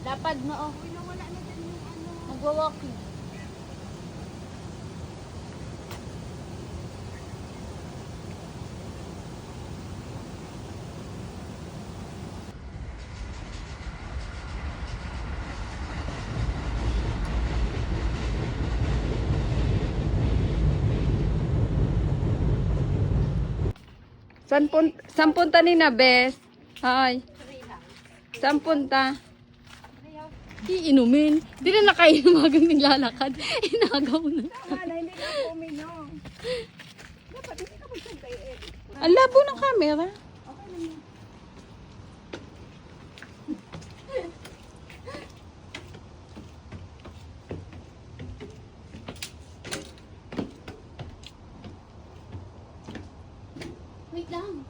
Lapad na oh. Uy, nawala na dyan yung ano. Magwa-walking. Saan punta ni na, Bes? Hi. Saan punta? Iinumin. Di na nakainom hanggang naglalakad. Inagaw na. Wala, hindi ka po uminom. Dapat hindi ka magsantay eh. Ang labo ng camera. Okay lang yun. Wait lang.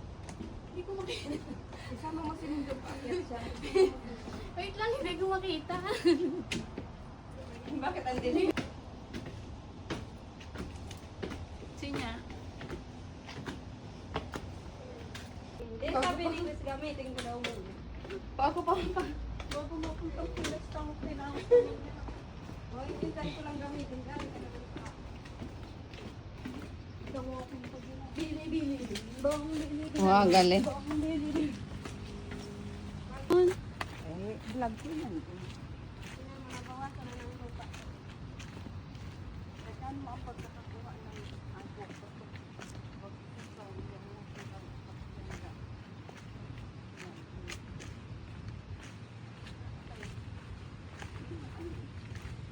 Hindi ko makita. Isama mo si Mundo pa. Siya. Wait lang, hindi ko makita. Bakit ang dilim? Sinya. Hindi, sabi ni Chris gamitin ko daw mo. Bago pa. Bago mo kung pagpilas tang tinawag ko niya. O, hintayin ko lang gamitin. Gamit ka na ba? Dawa akong pag-ina. Bili. Bang bili. Wow, galing. Bang bili. Eh, vlog ko yan. Mabawasan na ng lupa. Saan mo ang pagkakakuha ng angkok?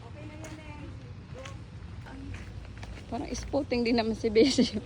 Okay na yan eh. Parang spotting din naman si Bes.